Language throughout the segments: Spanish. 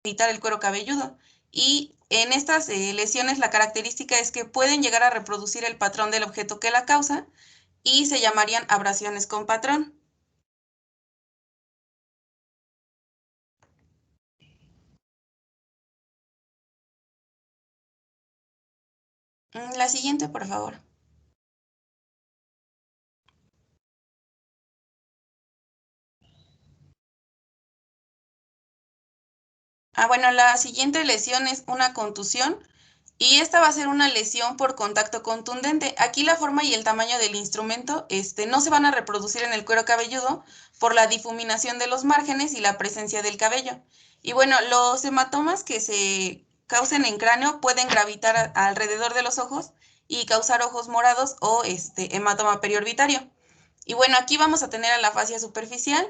evitar el cuero cabelludo. Y en estas lesiones la característica es que pueden llegar a reproducir el patrón del objeto que la causa y se llamarían abrasiones con patrón. La siguiente, por favor. Bueno, la siguiente lesión es una contusión y esta va a ser una lesión por contacto contundente. Aquí la forma y el tamaño del instrumento no se van a reproducir en el cuero cabelludo por la difuminación de los márgenes y la presencia del cabello. Y bueno, los hematomas que se causen en cráneo pueden gravitar alrededor de los ojos y causar ojos morados o hematoma periorbitario. Y bueno, aquí vamos a tener a la fascia superficial,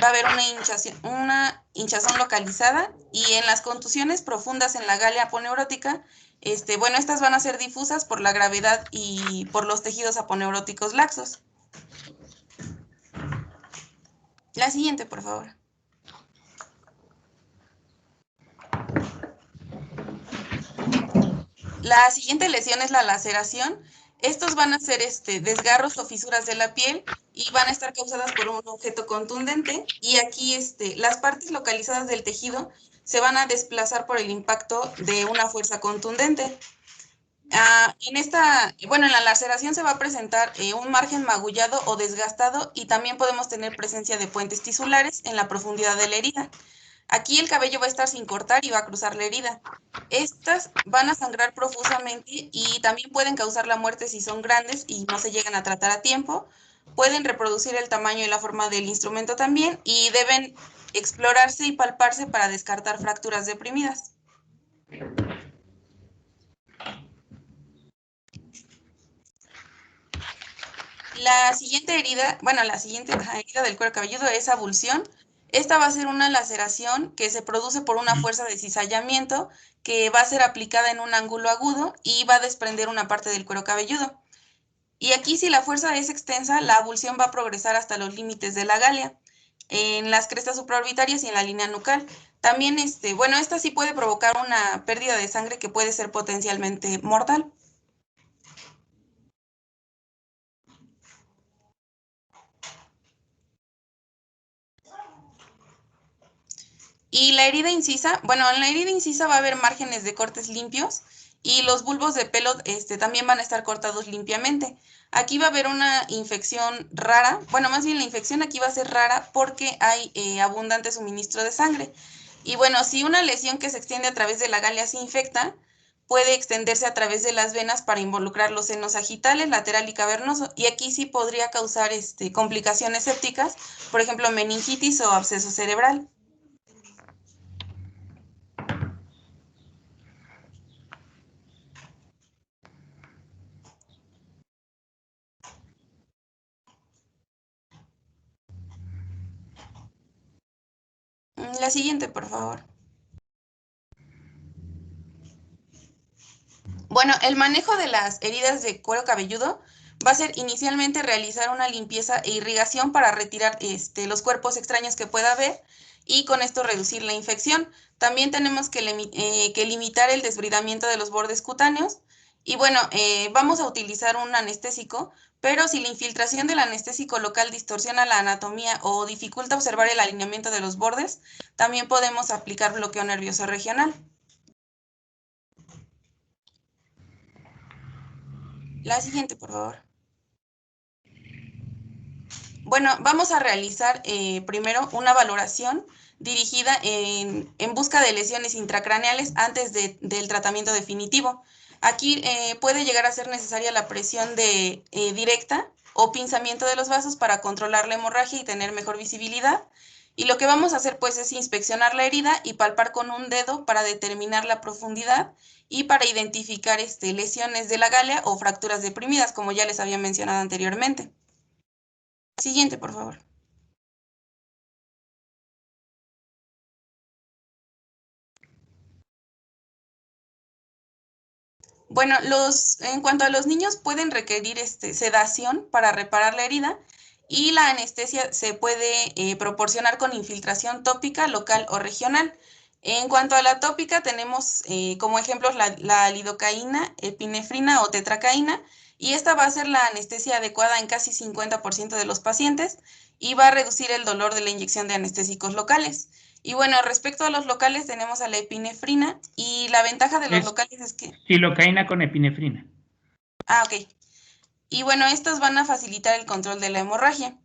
va a haber una hinchazón localizada y en las contusiones profundas en la gálea aponeurótica, bueno, estas van a ser difusas por la gravedad y por los tejidos aponeuróticos laxos. La siguiente, por favor. La siguiente lesión es la laceración. Estos van a ser desgarros o fisuras de la piel y van a estar causadas por un objeto contundente. Y aquí las partes localizadas del tejido se van a desplazar por el impacto de una fuerza contundente. En la laceración se va a presentar un margen magullado o desgastado y también podemos tener presencia de puentes tisulares en la profundidad de la herida. Aquí el cabello va a estar sin cortar y va a cruzar la herida. Estas van a sangrar profusamente y también pueden causar la muerte si son grandes y no se llegan a tratar a tiempo. Pueden reproducir el tamaño y la forma del instrumento también y deben explorarse y palparse para descartar fracturas deprimidas. La siguiente herida, herida del cuero cabelludo es abulsión. Esta va a ser una laceración que se produce por una fuerza de cizallamiento que va a ser aplicada en un ángulo agudo y va a desprender una parte del cuero cabelludo. Y aquí, si la fuerza es extensa, la abulsión va a progresar hasta los límites de la gálea, en las crestas supraorbitarias y en la línea nucal. También, esta sí puede provocar una pérdida de sangre que puede ser potencialmente mortal. Y la herida incisa, en la herida incisa va a haber márgenes de cortes limpios y los bulbos de pelo también van a estar cortados limpiamente. Aquí va a haber una infección rara, más bien la infección aquí va a ser rara porque hay abundante suministro de sangre. Y bueno, si una lesión que se extiende a través de la gálea se infecta, puede extenderse a través de las venas para involucrar los senos sagitales, lateral y cavernoso. Y aquí sí podría causar complicaciones sépticas, por ejemplo, meningitis o absceso cerebral. La siguiente, por favor. Bueno, el manejo de las heridas de cuero cabelludo va a ser inicialmente realizar una limpieza e irrigación para retirar los cuerpos extraños que pueda haber y con esto reducir la infección. También tenemos que limitar el desbridamiento de los bordes cutáneos y bueno, vamos a utilizar un anestésico, pero si la infiltración del anestésico local distorsiona la anatomía o dificulta observar el alineamiento de los bordes, también podemos aplicar bloqueo nervioso regional. La siguiente, por favor. Bueno, vamos a realizar primero una valoración dirigida en busca de lesiones intracraneales antes del tratamiento definitivo. Aquí puede llegar a ser necesaria la presión directa o pinzamiento de los vasos para controlar la hemorragia y tener mejor visibilidad. Y lo que vamos a hacer pues es inspeccionar la herida y palpar con un dedo para determinar la profundidad y para identificar lesiones de la gálea o fracturas deprimidas, como ya les había mencionado anteriormente. Siguiente, por favor. Bueno, en cuanto a los niños, pueden requerir sedación para reparar la herida y la anestesia se puede proporcionar con infiltración tópica, local o regional. En cuanto a la tópica, tenemos como ejemplos la lidocaína, epinefrina o tetracaína, y esta va a ser la anestesia adecuada en casi 50% de los pacientes y va a reducir el dolor de la inyección de anestésicos locales. Y bueno, respecto a los locales, tenemos a la epinefrina y la ventaja de los locales es que... Lidocaína con epinefrina. Ah, ok. Y bueno, estos van a facilitar el control de la hemorragia.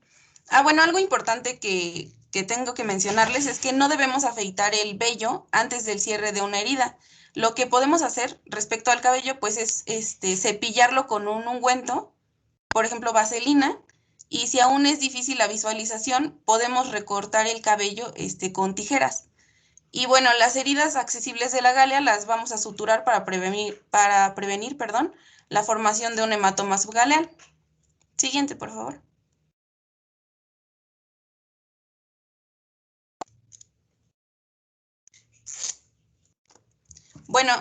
Bueno, algo importante que tengo que mencionarles es que no debemos afeitar el vello antes del cierre de una herida. Lo que podemos hacer respecto al cabello, pues es cepillarlo con un ungüento, por ejemplo, vaselina, y si aún es difícil la visualización, podemos recortar el cabello con tijeras. Y bueno, las heridas accesibles de la galea las vamos a suturar para prevenir, perdón, la formación de un hematoma subgaleal. Siguiente, por favor. Bueno,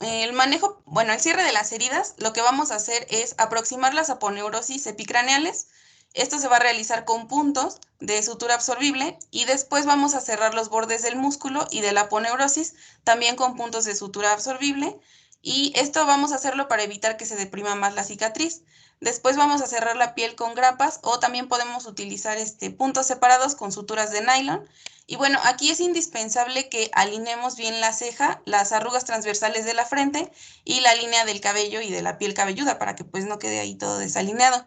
el cierre de las heridas, lo que vamos a hacer es aproximar las aponeurosis epicraneales. Esto se va a realizar con puntos de sutura absorbible y después vamos a cerrar los bordes del músculo y de la aponeurosis también con puntos de sutura absorbible. Y esto vamos a hacerlo para evitar que se deprima más la cicatriz. Después vamos a cerrar la piel con grapas o también podemos utilizar puntos separados con suturas de nylon. Y bueno, aquí es indispensable que alineemos bien la ceja, las arrugas transversales de la frente y la línea del cabello y de la piel cabelluda para que pues no quede ahí todo desalineado.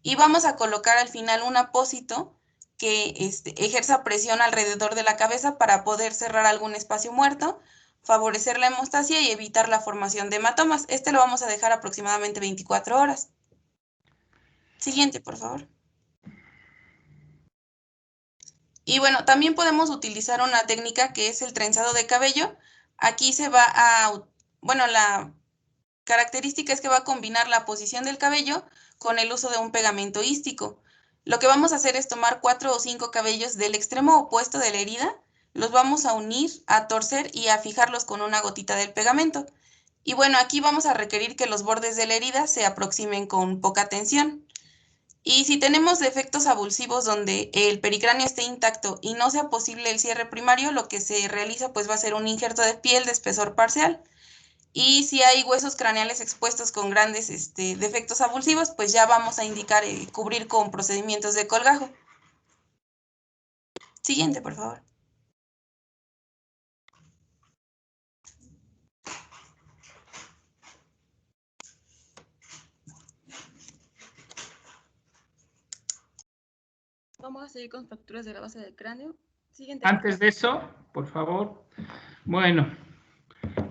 Y vamos a colocar al final un apósito que ejerza presión alrededor de la cabeza para poder cerrar algún espacio muerto, favorecer la hemostasia y evitar la formación de hematomas. Lo vamos a dejar aproximadamente 24 horas. Siguiente, por favor. Y bueno, también podemos utilizar una técnica que es el trenzado de cabello. Aquí se va bueno, la característica es que va a combinar la posición del cabello con el uso de un pegamento ístico. Lo que vamos a hacer es tomar 4 o 5 cabellos del extremo opuesto de la herida, los vamos a unir, a torcer y a fijarlos con una gotita del pegamento. Y bueno, aquí vamos a requerir que los bordes de la herida se aproximen con poca tensión. Y si tenemos defectos avulsivos donde el pericráneo esté intacto y no sea posible el cierre primario, lo que se realiza pues va a ser un injerto de piel de espesor parcial. Y si hay huesos craneales expuestos con grandes defectos avulsivos, pues ya vamos a indicar cubrir con procedimientos de colgajo. Siguiente, por favor. Vamos a seguir con fracturas de la base del cráneo. Siguiente. Antes de eso, por favor. Bueno,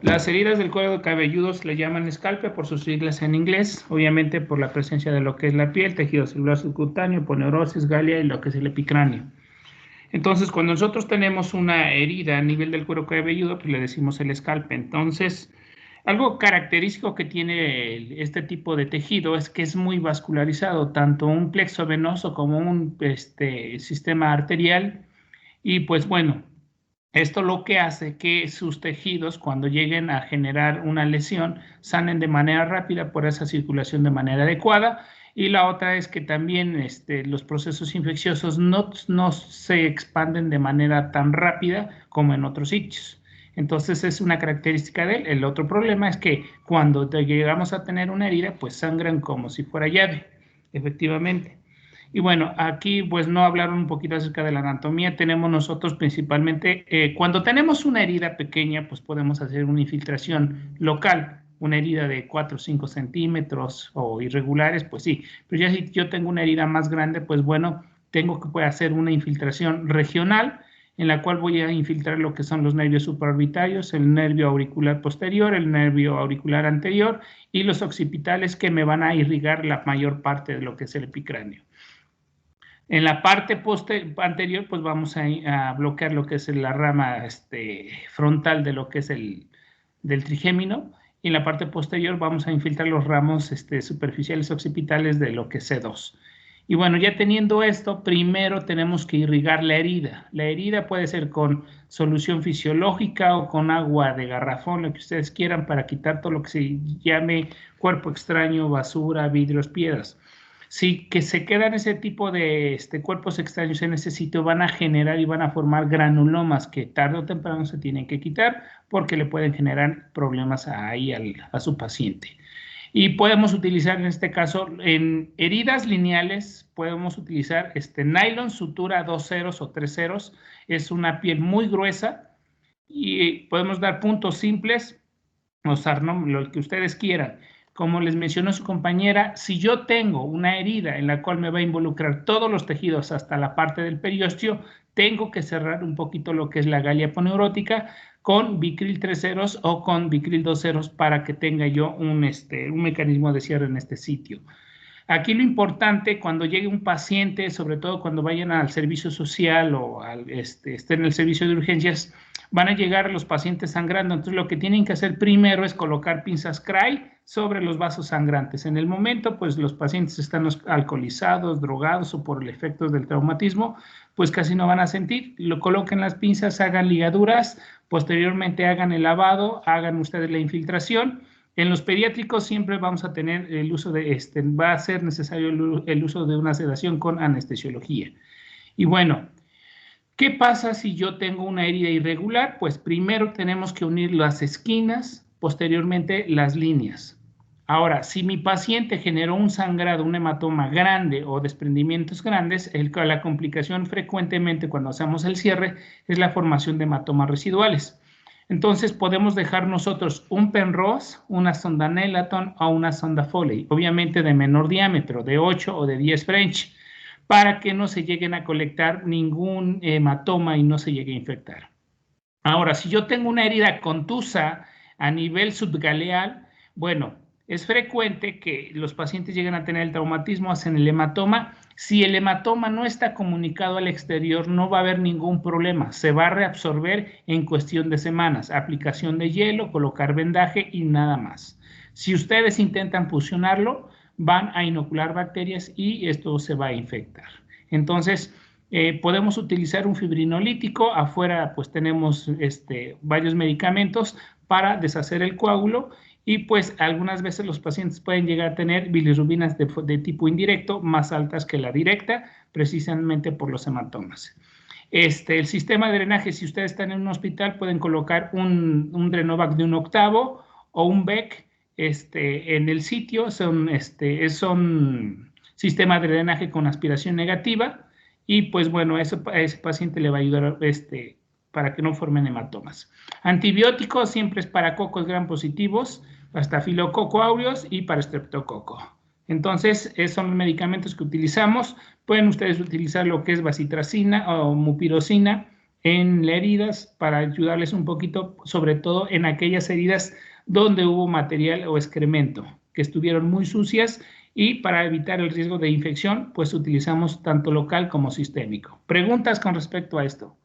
las heridas del cuero cabelludo se le llaman escalpe por sus siglas en inglés, obviamente por la presencia de lo que es la piel, tejido celular subcutáneo, aponeurosis, galea y lo que es el epicráneo. Entonces, cuando nosotros tenemos una herida a nivel del cuero cabelludo, pues le decimos el escalpe. Entonces, algo característico que tiene este tipo de tejido es que es muy vascularizado, tanto un plexo venoso como un sistema arterial. Y pues bueno, esto lo que hace que sus tejidos, cuando lleguen a generar una lesión, sanen de manera rápida por esa circulación de manera adecuada. Y la otra es que también los procesos infecciosos no se expanden de manera tan rápida como en otros sitios. Entonces es una característica de él. El otro problema es que cuando llegamos a tener una herida, pues sangran como si fuera llave, efectivamente. Y bueno, aquí pues no hablaron un poquito acerca de la anatomía. Tenemos nosotros principalmente, cuando tenemos una herida pequeña, pues podemos hacer una infiltración local. Una herida de 4 o 5 centímetros o irregulares, pues sí. Pero ya si yo tengo una herida más grande, pues bueno, tengo que hacer una infiltración regional en la cual voy a infiltrar lo que son los nervios supraorbitarios, el nervio auricular posterior, el nervio auricular anterior y los occipitales que me van a irrigar la mayor parte de lo que es el epicráneo. En la parte anterior, pues vamos a bloquear lo que es la rama frontal de lo que es del trigémino. Y en la parte posterior vamos a infiltrar los ramos superficiales occipitales de lo que es C2. Y bueno, ya teniendo esto, primero tenemos que irrigar la herida. La herida puede ser con solución fisiológica o con agua de garrafón, lo que ustedes quieran, para quitar todo lo que se llame cuerpo extraño, basura, vidrios, piedras. Si que se quedan ese tipo de cuerpos extraños en ese sitio, van a generar y van a formar granulomas que tarde o temprano se tienen que quitar porque le pueden generar problemas ahí a su paciente. Y podemos utilizar en este caso, en heridas lineales, podemos utilizar nylon, sutura 2 ceros o 3 ceros. Es una piel muy gruesa y podemos dar puntos simples, usar lo que ustedes quieran. Como les mencionó su compañera, si yo tengo una herida en la cual me va a involucrar todos los tejidos hasta la parte del periósteo, tengo que cerrar un poquito lo que es la galia aponeurótica con Vicryl 3 ceros o con Vicryl 2 ceros para que tenga yo un mecanismo de cierre en este sitio. Aquí lo importante cuando llegue un paciente, sobre todo cuando vayan al servicio social o estén en el servicio de urgencias, van a llegar los pacientes sangrando. Entonces lo que tienen que hacer primero es colocar pinzas Cray sobre los vasos sangrantes. En el momento, pues los pacientes están alcoholizados, drogados o por el efecto del traumatismo, pues casi no van a sentir. Lo coloquen las pinzas, hagan ligaduras, posteriormente hagan el lavado, hagan ustedes la infiltración. En los pediátricos siempre vamos a tener el uso de va a ser necesario el uso de una sedación con anestesiología. Y bueno, ¿qué pasa si yo tengo una herida irregular? Pues primero tenemos que unir las esquinas, posteriormente las líneas. Ahora, si mi paciente generó un sangrado, un hematoma grande o desprendimientos grandes, la complicación frecuentemente cuando hacemos el cierre es la formación de hematomas residuales. Entonces podemos dejar nosotros un Penrose, una sonda Nelaton o una sonda Foley, obviamente de menor diámetro, de 8 o de 10 French, para que no se lleguen a colectar ningún hematoma y no se llegue a infectar. Ahora, si yo tengo una herida contusa a nivel subgaleal, bueno, es frecuente que los pacientes lleguen a tener el traumatismo, hacen el hematoma. Si el hematoma no está comunicado al exterior, no va a haber ningún problema. Se va a reabsorber en cuestión de semanas. Aplicación de hielo, colocar vendaje y nada más. Si ustedes intentan fusionarlo, van a inocular bacterias y esto se va a infectar. Entonces, podemos utilizar un fibrinolítico. Afuera, pues tenemos varios medicamentos para deshacer el coágulo. Y pues algunas veces los pacientes pueden llegar a tener bilirrubinas de tipo indirecto más altas que la directa, precisamente por los hematomas. El sistema de drenaje, si ustedes están en un hospital, pueden colocar un Drenovac de 1/8 o un Beck en el sitio. Son sistema de drenaje con aspiración negativa y pues bueno, eso a ese paciente le va a ayudar para que no formen hematomas. Antibióticos siempre es para cocos gram positivos, para estafilococo aureus y para streptococo. Entonces, esos son los medicamentos que utilizamos. Pueden ustedes utilizar lo que es bacitracina o mupirocina en las heridas para ayudarles un poquito, sobre todo en aquellas heridas donde hubo material o excremento que estuvieron muy sucias, y para evitar el riesgo de infección, pues utilizamos tanto local como sistémico. ¿Preguntas con respecto a esto?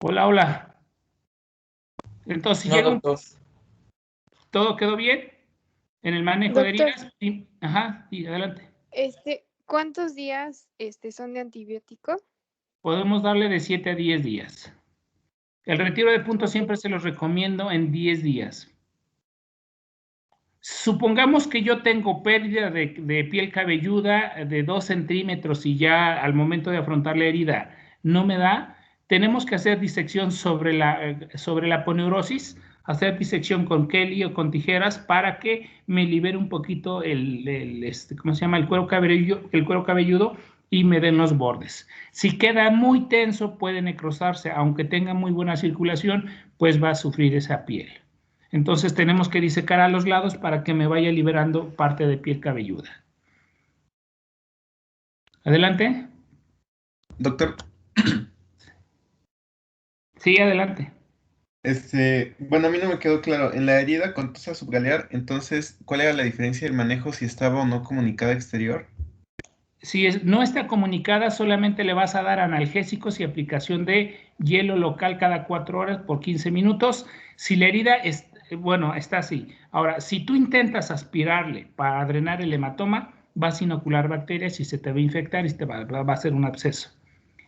Hola, hola. Entonces, no, doctor. ¿Todo quedó bien en el manejo Doctor, de heridas? Sí. Ajá, y adelante. ¿Cuántos días son de antibiótico? Podemos darle de 7 a 10 días. El retiro de puntos Ok. siempre se los recomiendo en 10 días. Supongamos que yo tengo pérdida de piel cabelluda de 2 centímetros y ya al momento de afrontar la herida no me da, tenemos que hacer disección sobre la aponeurosis, hacer disección con Kelly o con tijeras para que me libere un poquito ¿cómo se llama? El cuero cabelludo y me den los bordes. Si queda muy tenso puede necrosarse, aunque tenga muy buena circulación, pues va a sufrir esa piel. Entonces tenemos que disecar a los lados para que me vaya liberando parte de piel cabelluda. Adelante. Doctor. Sí, adelante. Bueno, a mí no me quedó claro. En la herida contusa subgalear, entonces, ¿cuál era la diferencia del manejo si estaba o no comunicada exterior? Si no está comunicada, solamente le vas a dar analgésicos y aplicación de hielo local cada 4 horas por 15 minutos. Si la herida está así. Ahora, si tú intentas aspirarle para drenar el hematoma, vas a inocular bacterias y se te va a infectar y te va a hacer un absceso.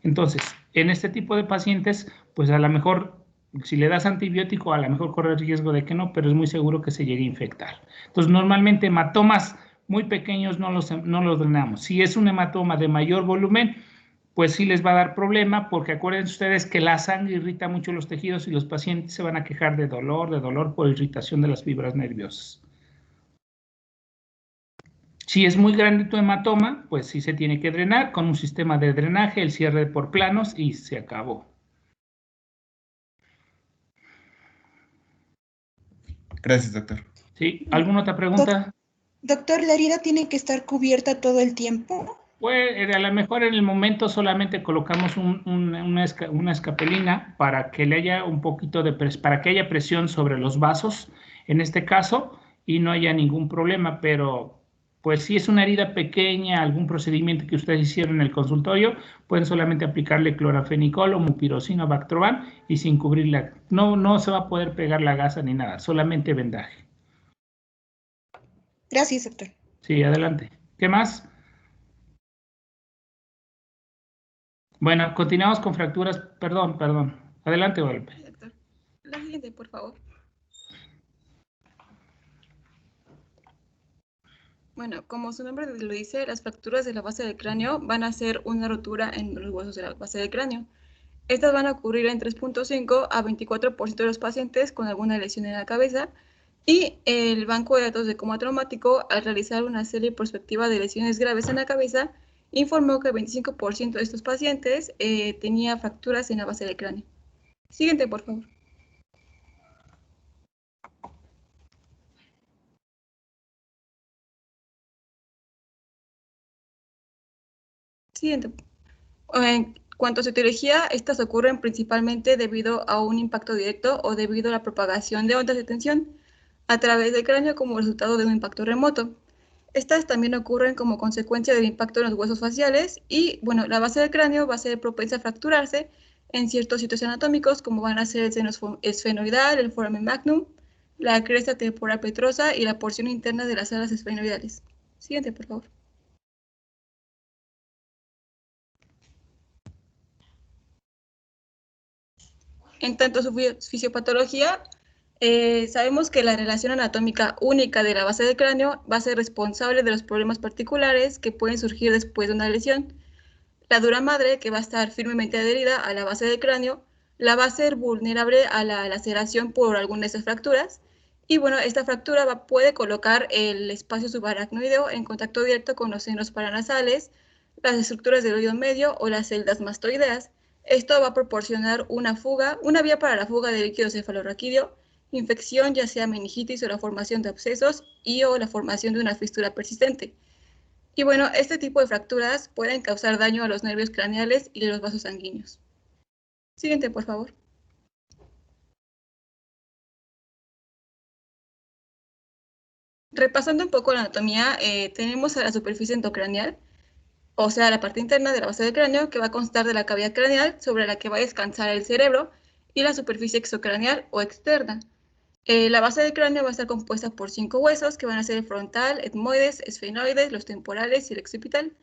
Entonces, en este tipo de pacientes, pues a lo mejor, si le das antibiótico, a lo mejor corre el riesgo de que no, pero es muy seguro que se llegue a infectar. Entonces, normalmente hematomas muy pequeños no los drenamos. Si es un hematoma de mayor volumen, pues sí les va a dar problema, porque acuérdense ustedes que la sangre irrita mucho los tejidos y los pacientes se van a quejar de dolor por irritación de las fibras nerviosas. Si es muy grande tu hematoma, pues sí se tiene que drenar con un sistema de drenaje, el cierre por planos y se acabó. Gracias, doctor. ¿Sí? ¿Alguna otra pregunta? Doctor, ¿la herida tiene que estar cubierta todo el tiempo? Pues a lo mejor en el momento solamente colocamos una escapelina para que le haya un poquito para que haya presión sobre los vasos, en este caso, y no haya ningún problema, pero pues si es una herida pequeña, algún procedimiento que ustedes hicieron en el consultorio, pueden solamente aplicarle clorafenicol o mupirocina o Bactroban y sin cubrirla. No se va a poder pegar la gasa ni nada, solamente vendaje. Gracias, doctor. Sí, adelante. ¿Qué más? Bueno, continuamos con fracturas. Perdón. Adelante, Guadalupe. Doctor, la siguiente, por favor. Bueno, como su nombre lo dice, las fracturas de la base del cráneo van a ser una rotura en los huesos de la base del cráneo. Estas van a ocurrir en 3.5 a 24% de los pacientes con alguna lesión en la cabeza, y el Banco de Datos de Coma Traumático, al realizar una serie prospectiva de lesiones graves en la cabeza, informó que el 25% de estos pacientes tenía fracturas en la base del cráneo. Siguiente, por favor. Siguiente. En cuanto a su etiología, estas ocurren principalmente debido a un impacto directo o debido a la propagación de ondas de tensión a través del cráneo como resultado de un impacto remoto. Estas también ocurren como consecuencia del impacto en los huesos faciales y, bueno, la base del cráneo va a ser propensa a fracturarse en ciertos sitios anatómicos como van a ser el seno esfenoidal, el foramen magnum, la cresta temporal petrosa y la porción interna de las alas esfenoidales. Siguiente, por favor. En tanto su fisiopatología, sabemos que la relación anatómica única de la base del cráneo va a ser responsable de los problemas particulares que pueden surgir después de una lesión. La dura madre, que va a estar firmemente adherida a la base del cráneo, la va a ser vulnerable a la laceración por alguna de esas fracturas. Y bueno, esta fractura puede colocar el espacio subaracnoideo en contacto directo con los senos paranasales, las estructuras del oído medio o las celdas mastoideas. Esto va a proporcionar una vía para la fuga de líquido cefalorraquídeo, infección, ya sea meningitis o la formación de abscesos o la formación de una fístula persistente. Y bueno, este tipo de fracturas pueden causar daño a los nervios craneales y los vasos sanguíneos. Siguiente, por favor. Repasando un poco la anatomía, tenemos a la superficie endocraneal, o sea, la parte interna de la base del cráneo, que va a constar de la cavidad craneal sobre la que va a descansar el cerebro, y la superficie exocraneal o externa. La base del cráneo va a estar compuesta por 5 huesos, que van a ser el frontal, etmoides, esfenoides, los temporales y el occipital.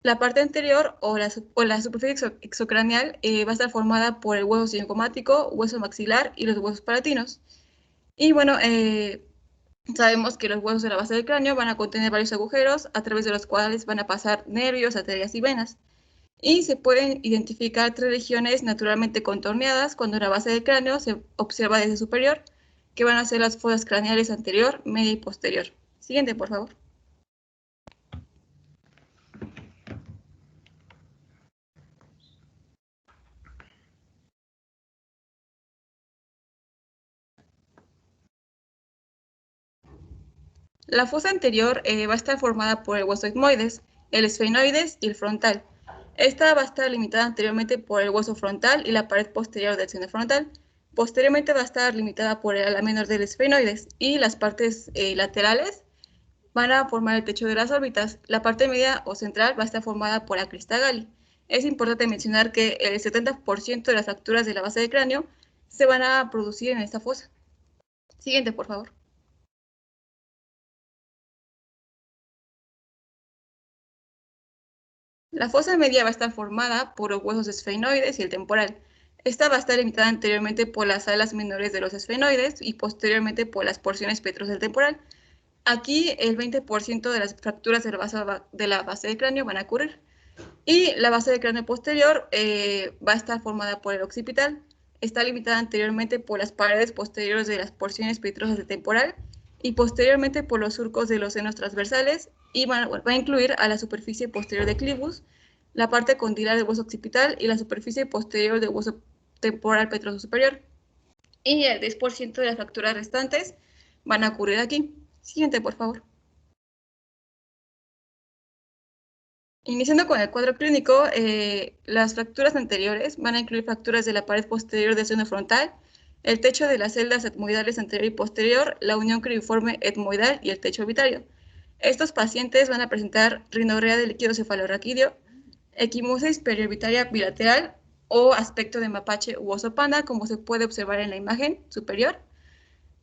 La parte anterior o la superficie exocraneal va a estar formada por el hueso cigomático, hueso maxilar y los huesos palatinos. Y bueno, sabemos que los huesos de la base del cráneo van a contener varios agujeros a través de los cuales van a pasar nervios, arterias y venas. Y se pueden identificar 3 regiones naturalmente contorneadas cuando la base del cráneo se observa desde superior, que van a ser las fosas craneales anterior, media y posterior. Siguiente, por favor. La fosa anterior va a estar formada por el hueso etmoides, el esfenoides y el frontal. Esta va a estar limitada anteriormente por el hueso frontal y la pared posterior del seno frontal. Posteriormente va a estar limitada por el ala menor del esfenoides y las partes laterales van a formar el techo de las órbitas. La parte media o central va a estar formada por la crista Galli. Es importante mencionar que el 70% de las fracturas de la base del cráneo se van a producir en esta fosa. Siguiente, por favor. La fosa media va a estar formada por los huesos esfenoides y el temporal. Esta va a estar limitada anteriormente por las alas menores de los esfenoides y posteriormente por las porciones petros del temporal. Aquí el 20% de las fracturas de la base del cráneo van a ocurrir. Y la base del cráneo posterior va a estar formada por el occipital. Está limitada anteriormente por las paredes posteriores de las porciones petrosas del temporal y posteriormente por los surcos de los senos transversales, y va a incluir a la superficie posterior del clivus, la parte condilar del hueso occipital y la superficie posterior del hueso temporal petroso superior. Y el 10% de las fracturas restantes van a ocurrir aquí. Siguiente, por favor. Iniciando con el cuadro clínico, las fracturas anteriores van a incluir fracturas de la pared posterior del seno frontal, el techo de las celdas etmoidales anterior y posterior, la unión cribiforme etmoidal y el techo orbitario. Estos pacientes van a presentar rinorrea del líquido cefalorraquídeo, equimosis periorbitaria bilateral o aspecto de mapache u oso panda, como se puede observar en la imagen superior.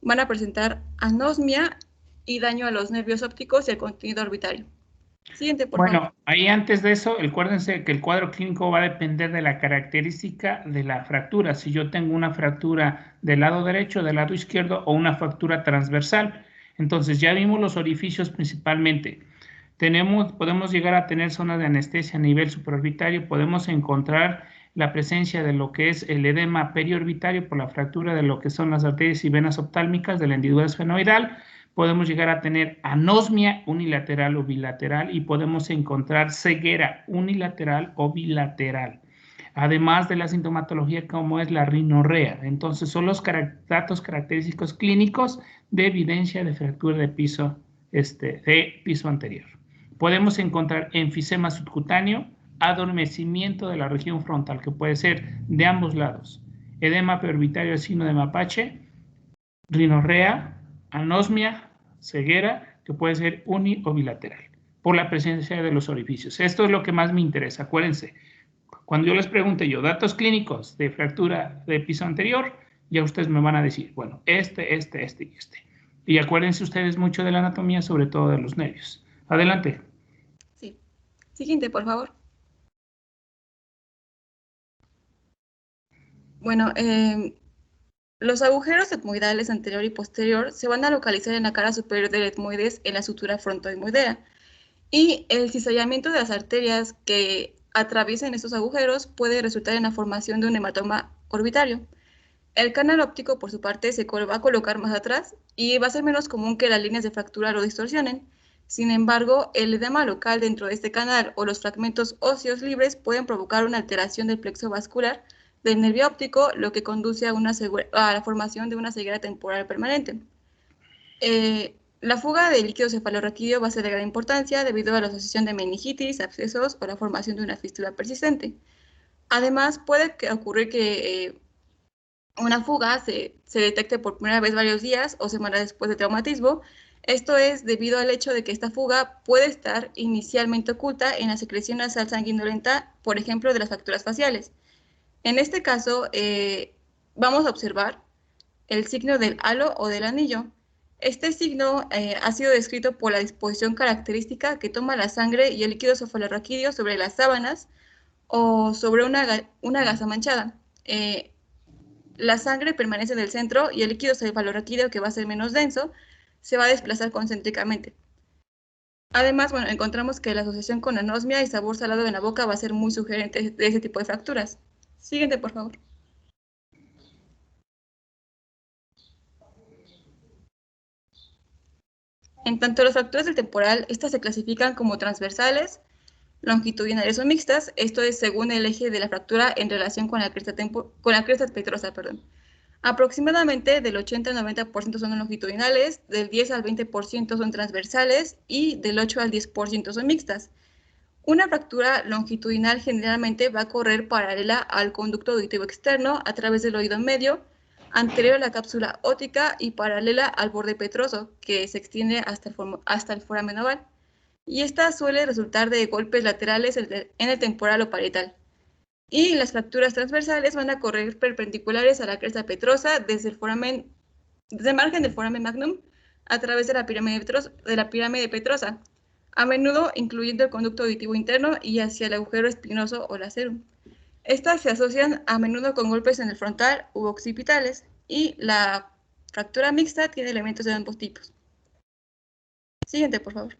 Van a presentar anosmia y daño a los nervios ópticos y al contenido orbitario. Siguiente, por favor. Bueno, ahí antes de eso, acuérdense que el cuadro clínico va a depender de la característica de la fractura. Si yo tengo una fractura del lado derecho, del lado izquierdo o una fractura transversal. Entonces ya vimos los orificios principalmente. Podemos llegar a tener zonas de anestesia a nivel supraorbitario, podemos encontrar la presencia de lo que es el edema periorbitario por la fractura de lo que son las arterias y venas oftálmicas de la hendidura esfenoidal. Podemos llegar a tener anosmia unilateral o bilateral y podemos encontrar ceguera unilateral o bilateral, además de la sintomatología como es la rinorrea. Entonces son los datos característicos clínicos de evidencia de fractura de piso anterior. Podemos encontrar enfisema subcutáneo, adormecimiento de la región frontal, que puede ser de ambos lados, edema preorbitario sino de mapache, rinorrea, anosmia, ceguera, que puede ser uni o bilateral, por la presencia de los orificios. Esto es lo que más me interesa, acuérdense. Cuando yo les pregunte datos clínicos de fractura de piso anterior, ya ustedes me van a decir, bueno, este y este. Y acuérdense ustedes mucho de la anatomía, sobre todo de los nervios. Adelante. Sí. Siguiente, por favor. Bueno, los agujeros etmoidales anterior y posterior se van a localizar en la cara superior del etmoides en la sutura frontoetmoidea. Y el cizallamiento de las arterias que atraviesen estos agujeros puede resultar en la formación de un hematoma orbitario. El canal óptico, por su parte, se va a colocar más atrás y va a ser menos común que las líneas de fractura lo distorsionen. Sin embargo, el edema local dentro de este canal o los fragmentos óseos libres pueden provocar una alteración del plexo vascular del nervio óptico, lo que conduce a la formación de una ceguera temporal permanente. La fuga de líquido cefalorraquídeo va a ser de gran importancia debido a la asociación de meningitis, abscesos o la formación de una fístula persistente. Además, puede ocurrir que una fuga se detecte por primera vez varios días o semanas después de traumatismo. Esto es debido al hecho de que esta fuga puede estar inicialmente oculta en la secreción nasal sanguinolenta, por ejemplo, de las fracturas faciales. En este caso, vamos a observar el signo del halo o del anillo. Este signo ha sido descrito por la disposición característica que toma la sangre y el líquido cefalorraquídeo sobre las sábanas o sobre una gasa manchada. La sangre permanece en el centro y el líquido cefalorraquídeo, que va a ser menos denso, se va a desplazar concéntricamente. Además, bueno, encontramos que la asociación con anosmia y sabor salado en la boca va a ser muy sugerente de ese tipo de fracturas. Siguiente, por favor. En tanto las fracturas del temporal, estas se clasifican como transversales, longitudinales o mixtas, esto es según el eje de la fractura en relación con la cresta petrosa. Aproximadamente del 80 al 90% son longitudinales, del 10 al 20% son transversales y del 8 al 10% son mixtas. Una fractura longitudinal generalmente va a correr paralela al conducto auditivo externo a través del oído medio, anterior a la cápsula óptica y paralela al borde petroso, que se extiende hasta el foramen oval. Y esta suele resultar de golpes laterales en el temporal o parietal. Y las fracturas transversales van a correr perpendiculares a la cresta petrosa desde el margen del foramen magnum a través de la pirámide petrosa, a menudo incluyendo el conducto auditivo interno y hacia el agujero espinoso o lacerum. Estas se asocian a menudo con golpes en el frontal u occipitales, y la fractura mixta tiene elementos de ambos tipos. Siguiente, por favor.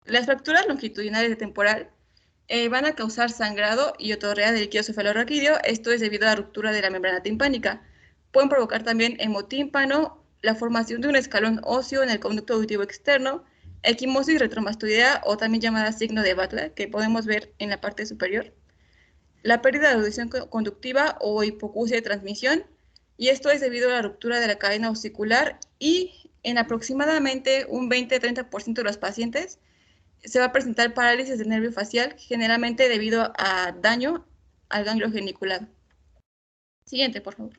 Las fracturas longitudinales de temporal van a causar sangrado y otorrea del líquido cefalorraquídeo. Esto es debido a la ruptura de la membrana timpánica. Pueden provocar también hemotímpano, la formación de un escalón óseo en el conducto auditivo externo, equimosis retromastoidea o también llamada signo de Butler, que podemos ver en la parte superior, la pérdida de audición conductiva o hipoacusia de transmisión, y esto es debido a la ruptura de la cadena osicular, y en aproximadamente un 20-30% de los pacientes se va a presentar parálisis del nervio facial, generalmente debido a daño al ganglio geniculado. Siguiente, por favor.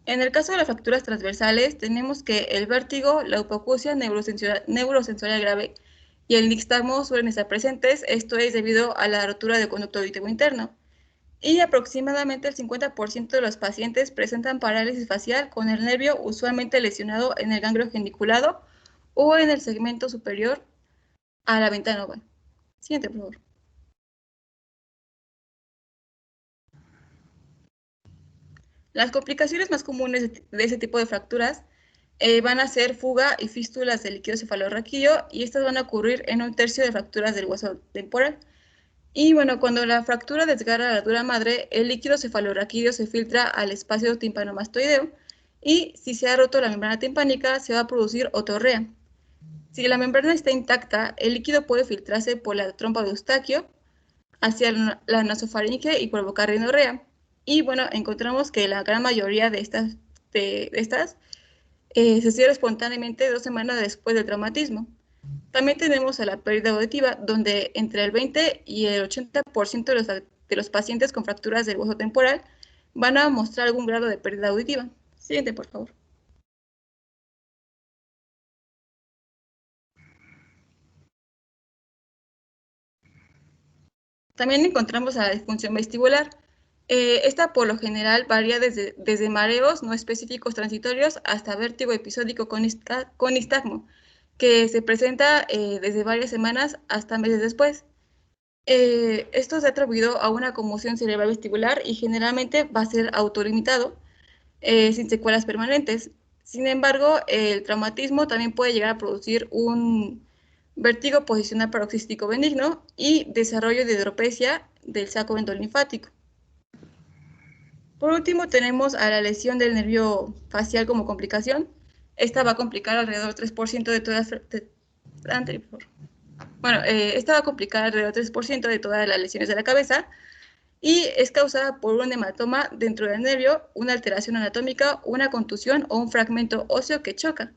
En el caso de las fracturas transversales, tenemos que el vértigo, la hipoacusia neurosensorial grave y el nixtagmo suelen estar presentes. Esto es debido a la rotura del conducto auditivo interno. Y aproximadamente el 50% de los pacientes presentan parálisis facial con el nervio usualmente lesionado en el ganglio geniculado o en el segmento superior a la ventana oval. Siguiente, por favor. Las complicaciones más comunes de ese tipo de fracturas van a ser fuga y fístulas del líquido cefalorraquídeo, y estas van a ocurrir en un tercio de fracturas del hueso temporal. Y bueno, cuando la fractura desgarra la dura madre, el líquido cefalorraquídeo se filtra al espacio timpanomastoideo, y si se ha roto la membrana timpánica, se va a producir otorrea. Si la membrana está intacta, el líquido puede filtrarse por la trompa de Eustaquio hacia la nasofaringe y provocar rinorrea. Y bueno, encontramos que la gran mayoría de estas se cierra espontáneamente 2 semanas después del traumatismo. También tenemos a la pérdida auditiva, donde entre el 20 y el 80% de los pacientes con fracturas del hueso temporal van a mostrar algún grado de pérdida auditiva. Siguiente, por favor. También encontramos a la disfunción vestibular. Esta por lo general varía desde mareos no específicos transitorios hasta vértigo episódico con nistagmo, que se presenta desde varias semanas hasta meses después. Esto se ha atribuido a una conmoción cerebral vestibular y generalmente va a ser autolimitado, sin secuelas permanentes. Sin embargo, el traumatismo también puede llegar a producir un vértigo posicional paroxístico benigno y desarrollo de hidropesia del saco endolinfático. Por último, tenemos a la lesión del nervio facial como complicación. Esta va a complicar alrededor del 3% de todas de todas las lesiones de la cabeza, y es causada por un hematoma dentro del nervio, una alteración anatómica, una contusión o un fragmento óseo que choca.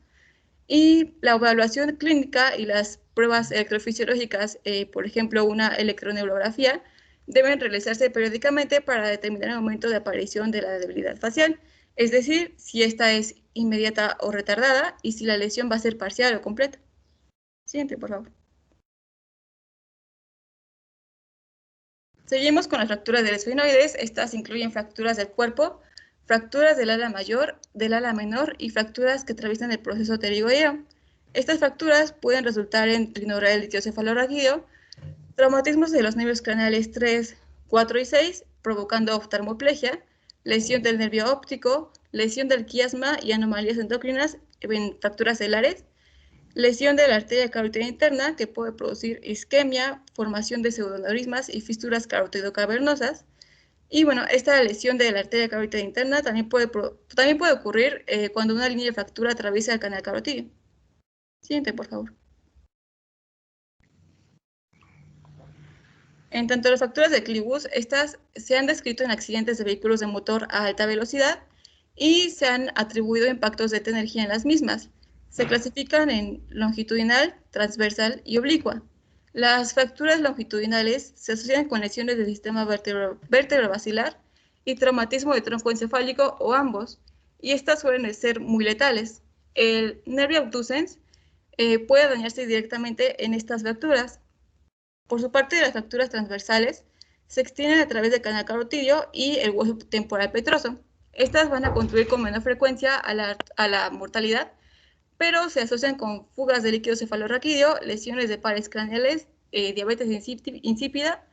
Y la evaluación clínica y las pruebas electrofisiológicas, por ejemplo, una electroneurografía, deben realizarse periódicamente para determinar el momento de aparición de la debilidad facial, es decir, si esta es inmediata o retardada y si la lesión va a ser parcial o completa. Siguiente, por favor. Seguimos con las fracturas del esfenoides. Estas incluyen fracturas del cuerpo, fracturas del ala mayor, del ala menor y fracturas que atraviesan el proceso pterigoideo. Estas fracturas pueden resultar en rinorrea del líquido cefalorraquídeo, traumatismos de los nervios craneales 3, 4 y 6, provocando oftalmoplegia, lesión del nervio óptico, lesión del quiasma y anomalías endocrinas en fracturas celares, lesión de la arteria carótida interna, que puede producir isquemia, formación de pseudoneurismas y fístulas carotidocavernosas. Y bueno, esta lesión de la arteria carótida interna también puede ocurrir cuando una línea de fractura atraviesa el canal carotídeo. Siguiente, por favor. En tanto las fracturas de Clivus, estas se han descrito en accidentes de vehículos de motor a alta velocidad y se han atribuido impactos de energía en las mismas. Se clasifican en longitudinal, transversal y oblicua. Las fracturas longitudinales se asocian con lesiones del sistema vertebrovascular y traumatismo de tronco encefálico o ambos, y estas suelen ser muy letales. El nervio abducens puede dañarse directamente en estas fracturas. Por su parte, las fracturas transversales se extienden a través del canal carotídeo y el hueso temporal petroso. Estas van a contribuir con menor frecuencia a la mortalidad, pero se asocian con fugas de líquido cefalorraquídeo, lesiones de pares craneales, diabetes insípida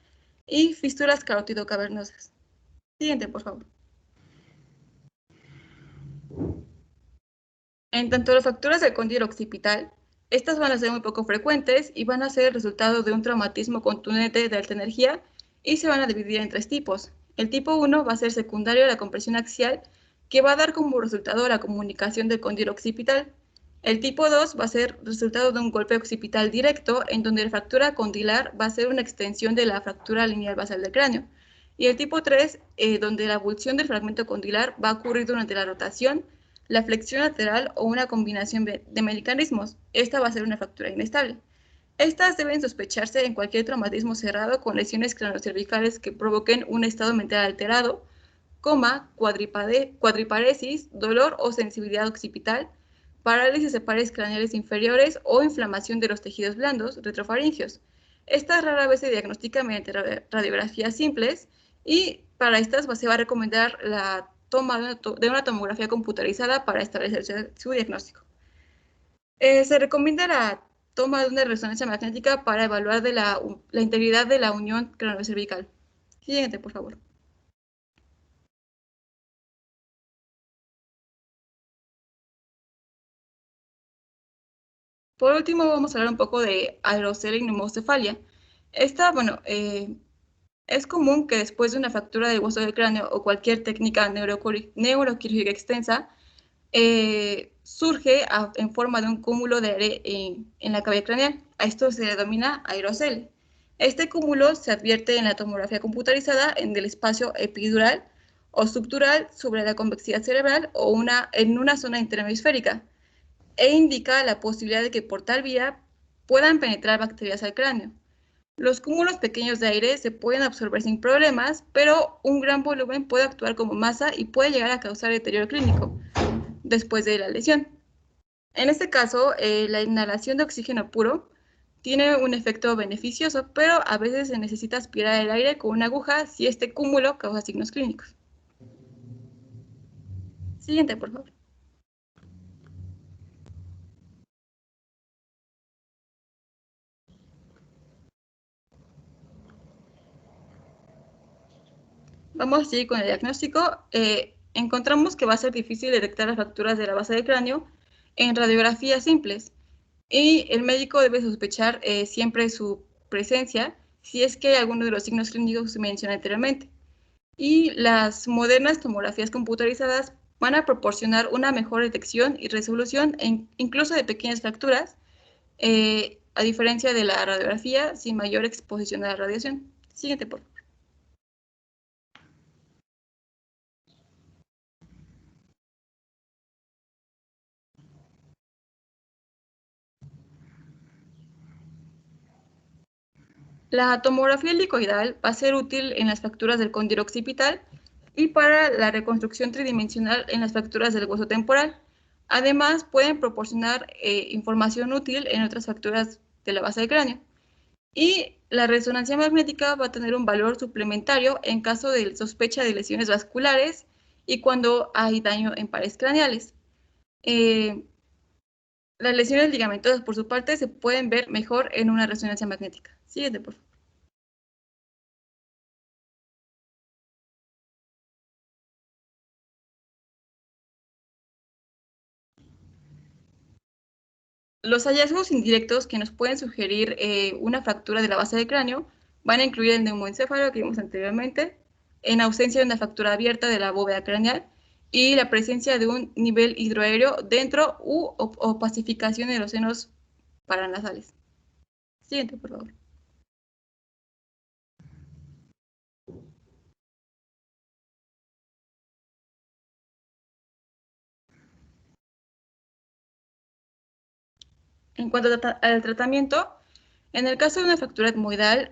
y fístulas carotidocavernosas. Siguiente, por favor. En tanto las fracturas del cóndilo occipital, estas van a ser muy poco frecuentes y van a ser el resultado de un traumatismo contundente de alta energía y se van a dividir en 3 tipos. El tipo 1 va a ser secundario a la compresión axial, que va a dar como resultado la comunicación del cóndilo occipital. El tipo 2 va a ser resultado de un golpe occipital directo, en donde la fractura condilar va a ser una extensión de la fractura lineal basal del cráneo. Y el tipo 3, donde la abulsión del fragmento condilar va a ocurrir durante la rotación, la flexión lateral o una combinación de mecanismos. Esta va a ser una fractura inestable. Estas deben sospecharse en cualquier traumatismo cerrado con lesiones craneocervicales que provoquen un estado mental alterado, cuadriparesis, dolor o sensibilidad occipital, parálisis de pares craneales inferiores o inflamación de los tejidos blandos retrofaringeos. Estas rara vez se diagnostican mediante radiografías simples y para estas se va a recomendar la toma de una tomografía computarizada para establecer su diagnóstico. Se recomienda la toma de una resonancia magnética para evaluar la integridad de la unión craneocervical. Siguiente, por favor. Por último, vamos a hablar un poco de aerosol y pneumocefalia. Esta, es común que después de una fractura del hueso del cráneo o cualquier técnica neuroquirúrgica extensa, surge en forma de un cúmulo de aire en la cavidad craneal. A esto se denomina aerosol. Este cúmulo se advierte en la tomografía computarizada en el espacio epidural o subdural sobre la convexidad cerebral o en una zona interhemisférica e indica la posibilidad de que por tal vía puedan penetrar bacterias al cráneo. Los cúmulos pequeños de aire se pueden absorber sin problemas, pero un gran volumen puede actuar como masa y puede llegar a causar deterioro clínico después de la lesión. En este caso, la inhalación de oxígeno puro tiene un efecto beneficioso, pero a veces se necesita aspirar el aire con una aguja si este cúmulo causa signos clínicos. Siguiente, por favor. Vamos a seguir con el diagnóstico. Encontramos que va a ser difícil detectar las fracturas de la base del cráneo en radiografías simples y el médico debe sospechar siempre su presencia si es que hay alguno de los signos clínicos que se mencioné anteriormente. Y las modernas tomografías computarizadas van a proporcionar una mejor detección y resolución incluso de pequeñas fracturas, a diferencia de la radiografía sin mayor exposición a la radiación. Siguiente, por favor. La tomografía helicoidal va a ser útil en las fracturas del cóndilo occipital y para la reconstrucción tridimensional en las fracturas del hueso temporal. Además, pueden proporcionar información útil en otras fracturas de la base del cráneo. Y la resonancia magnética va a tener un valor suplementario en caso de sospecha de lesiones vasculares y cuando hay daño en pares craneales. Las lesiones ligamentosas, por su parte, se pueden ver mejor en una resonancia magnética. Siguiente, por favor. Los hallazgos indirectos que nos pueden sugerir una fractura de la base del cráneo van a incluir el neumoencéfalo que vimos anteriormente, en ausencia de una fractura abierta de la bóveda craneal y la presencia de un nivel hidroaéreo dentro u opacificación de los senos paranasales. Siguiente, por favor. En cuanto al tratamiento, en el caso de una fractura etmoidal,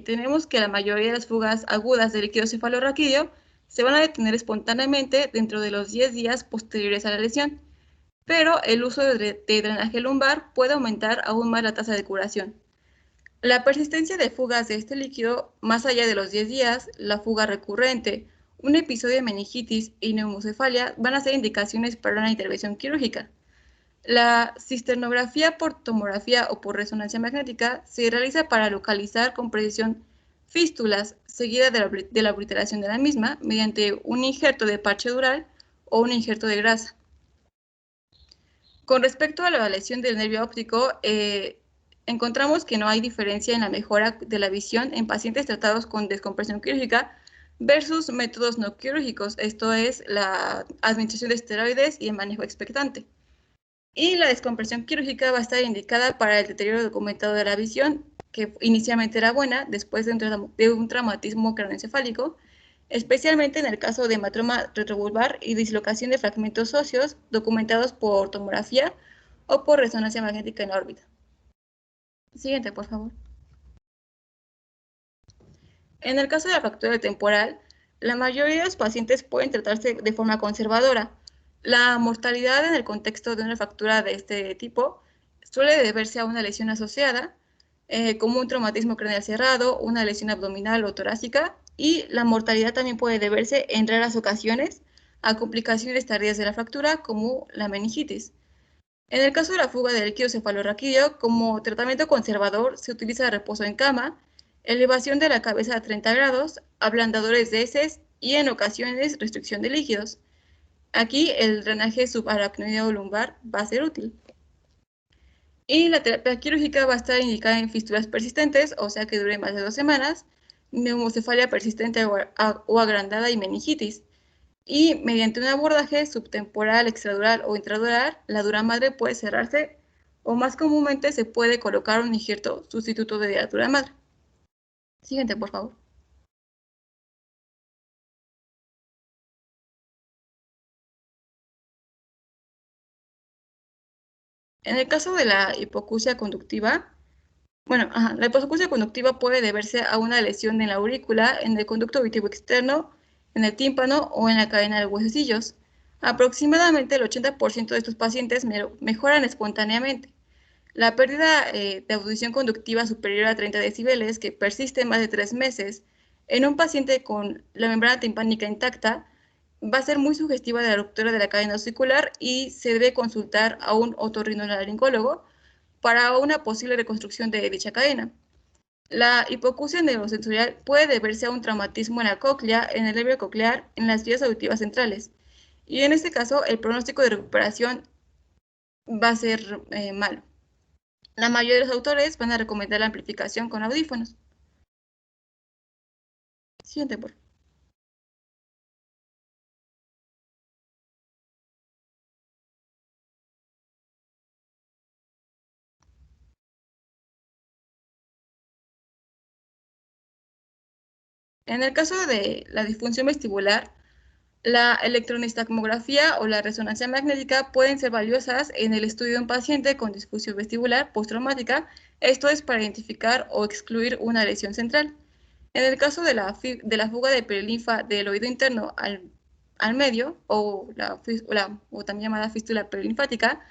tenemos que la mayoría de las fugas agudas del líquido cefalorraquídeo se van a detener espontáneamente dentro de los 10 días posteriores a la lesión, pero el uso de drenaje lumbar puede aumentar aún más la tasa de curación. La persistencia de fugas de este líquido, más allá de los 10 días, la fuga recurrente, un episodio de meningitis y neumocefalia van a ser indicaciones para una intervención quirúrgica. La cisternografía por tomografía o por resonancia magnética se realiza para localizar con precisión fístulas, seguida de la obliteración de la misma mediante un injerto de parche dural o un injerto de grasa. Con respecto a la lesión del nervio óptico, encontramos que no hay diferencia en la mejora de la visión en pacientes tratados con descompresión quirúrgica versus métodos no quirúrgicos, esto es la administración de esteroides y el manejo expectante. Y la descompresión quirúrgica va a estar indicada para el deterioro documentado de la visión, que inicialmente era buena después de un traumatismo craneoencefálico, especialmente en el caso de hematoma retrovulvar y dislocación de fragmentos óseos documentados por tomografía o por resonancia magnética en órbita. Siguiente, por favor. En el caso de la fractura temporal, la mayoría de los pacientes pueden tratarse de forma conservadora. La mortalidad en el contexto de una fractura de este tipo suele deberse a una lesión asociada, como un traumatismo craneal cerrado, una lesión abdominal o torácica, y la mortalidad también puede deberse en raras ocasiones a complicaciones tardías de la fractura, como la meningitis. En el caso de la fuga del líquido cefalorraquídeo, como tratamiento conservador se utiliza reposo en cama, elevación de la cabeza a 30 grados, ablandadores de heces y en ocasiones restricción de líquidos. Aquí el drenaje subaracnoideo lumbar va a ser útil. Y la terapia quirúrgica va a estar indicada en fístulas persistentes, o sea que dure más de 2 semanas, neumocefalia persistente o agrandada y meningitis. Y mediante un abordaje subtemporal, extradural o intradural, la dura madre puede cerrarse o más comúnmente se puede colocar un injerto sustituto de la dura madre. Siguiente, por favor. En el caso de la hipoacusia conductiva, la hipoacusia conductiva puede deberse a una lesión en la aurícula, en el conducto auditivo externo, en el tímpano o en la cadena de huesecillos. Aproximadamente el 80% de estos pacientes mejoran espontáneamente. La pérdida de audición conductiva superior a 30 decibeles, que persiste más de 3 meses, en un paciente con la membrana timpánica intacta, va a ser muy sugestiva de la ruptura de la cadena auricular y se debe consultar a un otorrinolaringólogo para una posible reconstrucción de dicha cadena. La hipoacusia neurosensorial puede deberse a un traumatismo en la cóclea, en el nervio coclear, en las vías auditivas centrales. Y en este caso, el pronóstico de recuperación va a ser malo. La mayoría de los autores van a recomendar la amplificación con audífonos. Siguiente, por favor. En el caso de la disfunción vestibular, la electronistagmografía o la resonancia magnética pueden ser valiosas en el estudio de un paciente con disfunción vestibular postraumática, esto es para identificar o excluir una lesión central. En el caso de la fuga de perilinfa del oído interno al medio, o también llamada fístula perilinfática,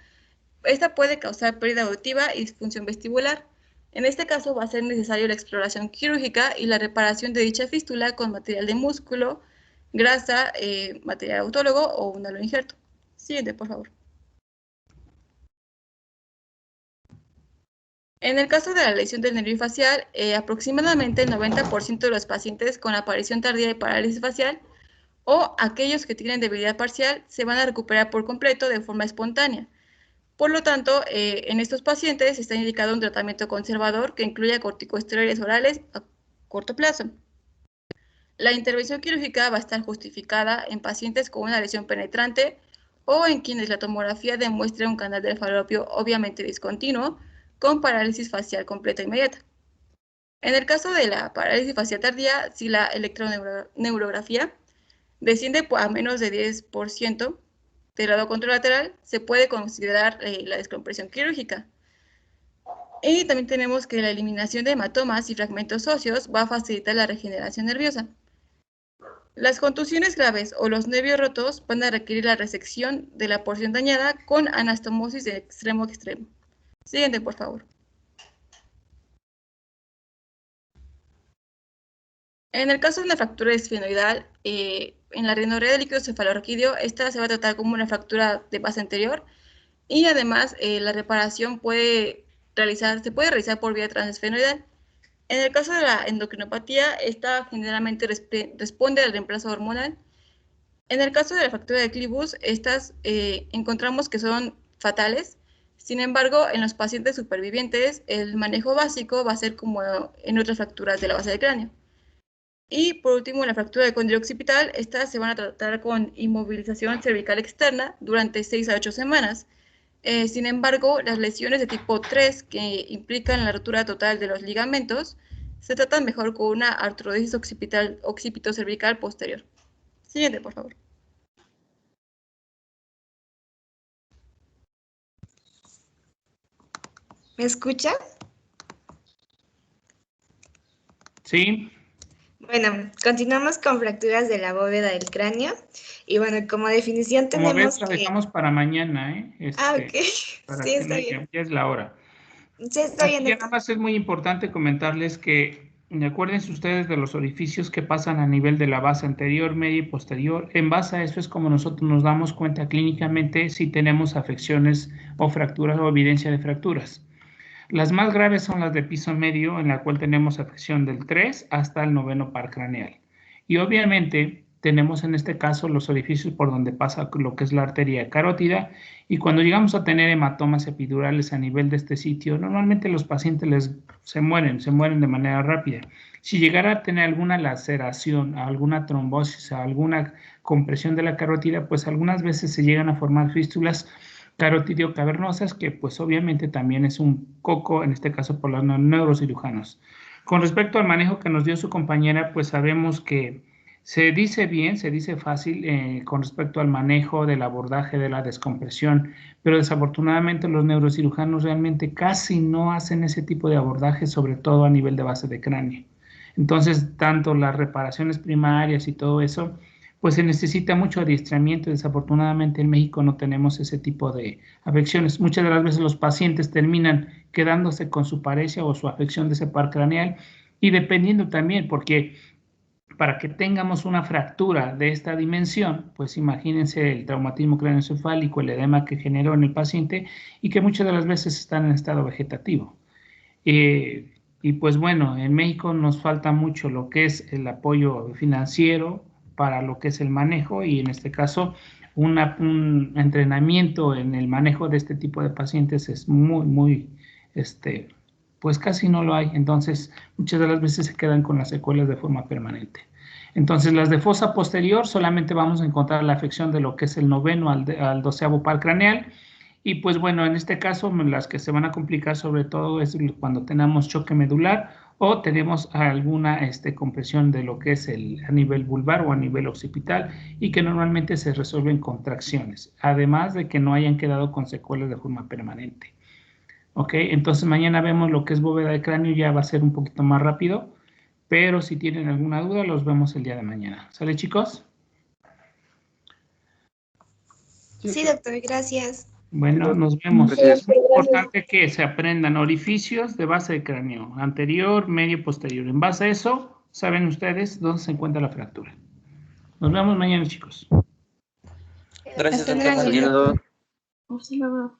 esta puede causar pérdida auditiva y disfunción vestibular. En este caso va a ser necesaria la exploración quirúrgica y la reparación de dicha fístula con material de músculo, grasa, material autólogo o un aloinjerto. Siguiente, por favor. En el caso de la lesión del nervio facial, aproximadamente el 90% de los pacientes con aparición tardía de parálisis facial o aquellos que tienen debilidad parcial se van a recuperar por completo de forma espontánea. Por lo tanto, en estos pacientes está indicado un tratamiento conservador que incluya corticosteroides orales a corto plazo. La intervención quirúrgica va a estar justificada en pacientes con una lesión penetrante o en quienes la tomografía demuestre un canal del falopio obviamente discontinuo con parálisis facial completa inmediata. En el caso de la parálisis facial tardía, si la electroneurografía desciende a menos de 10% del grado contralateral, se puede considerar la descompresión quirúrgica. Y también tenemos que la eliminación de hematomas y fragmentos óseos va a facilitar la regeneración nerviosa. Las contusiones graves o los nervios rotos van a requerir la resección de la porción dañada con anastomosis de extremo a extremo. Siguiente, por favor. En el caso de una fractura esfenoidal, en la rinorrea del líquido cefalorraquídeo, esta se va a tratar como una fractura de base anterior y además la reparación se puede realizar por vía transesfenoidal. En el caso de la endocrinopatía, esta generalmente responde al reemplazo hormonal. En el caso de la fractura de clivus, estas encontramos que son fatales. Sin embargo, en los pacientes supervivientes, el manejo básico va a ser como en otras fracturas de la base del cráneo. Y por último, la fractura de cóndilo occipital, estas se van a tratar con inmovilización cervical externa durante 6 a 8 semanas. Sin embargo, las lesiones de tipo 3, que implican la rotura total de los ligamentos, se tratan mejor con una artrodesis occipitocervical posterior. Siguiente, por favor. ¿Me escucha? Sí. Bueno, continuamos con fracturas de la bóveda del cráneo. Y bueno, como definición Como tenemos ves, la que... dejamos para mañana, ¿eh? Ok, Para sí, que está no, bien. ya es la hora. Sí, está Aquí bien. ya nada más es muy importante comentarles que acuérdense ustedes de los orificios que pasan a nivel de la base anterior, media y posterior. En base a eso es como nosotros nos damos cuenta clínicamente si tenemos afecciones o fracturas o evidencia de fracturas. Las más graves son las de piso medio, en la cual tenemos afección del 3 hasta el 9º par craneal. Y obviamente tenemos en este caso los orificios por donde pasa lo que es la arteria carótida, y cuando llegamos a tener hematomas epidurales a nivel de este sitio, normalmente los pacientes se mueren de manera rápida. Si llegara a tener alguna laceración, alguna trombosis, alguna compresión de la carótida, pues algunas veces se llegan a formar fístulas carotidio-cavernosas, que pues obviamente también es un coco, en este caso por los neurocirujanos. Con respecto al manejo que nos dio su compañera, pues sabemos que se dice bien, se dice fácil con respecto al manejo del abordaje de la descompresión, pero desafortunadamente los neurocirujanos realmente casi no hacen ese tipo de abordaje, sobre todo a nivel de base de cráneo. Entonces, tanto las reparaciones primarias y todo eso, pues se necesita mucho adiestramiento. Desafortunadamente en México no tenemos ese tipo de afecciones. Muchas de las veces los pacientes terminan quedándose con su paresia o su afección de ese par craneal, y dependiendo también, porque para que tengamos una fractura de esta dimensión, pues imagínense el traumatismo craneoencefálico, el edema que generó en el paciente y que muchas de las veces están en estado vegetativo. Y pues bueno, en México nos falta mucho lo que es el apoyo financiero para lo que es el manejo, y en este caso un entrenamiento en el manejo de este tipo de pacientes es muy, pues casi no lo hay. Entonces muchas de las veces se quedan con las secuelas de forma permanente. Entonces las de fosa posterior solamente vamos a encontrar la afección de lo que es el 9º al 12º par craneal. Y pues bueno, en este caso las que se van a complicar sobre todo es cuando tenemos choque medular o tenemos alguna compresión de lo que es a nivel vulvar o a nivel occipital, y que normalmente se resuelven con tracciones, además de que no hayan quedado con secuelas de forma permanente. Ok, entonces mañana vemos lo que es bóveda de cráneo, ya va a ser un poquito más rápido, pero si tienen alguna duda los vemos el día de mañana. ¿Sale, chicos? Sí, doctor, gracias. Bueno, nos vemos. Gracias. Es muy importante que se aprendan orificios de base de cráneo, anterior, medio y posterior. En base a eso, saben ustedes dónde se encuentra la fractura. Nos vemos mañana, chicos. Gracias, Hasta doctor. luego. Mañana. Hasta luego.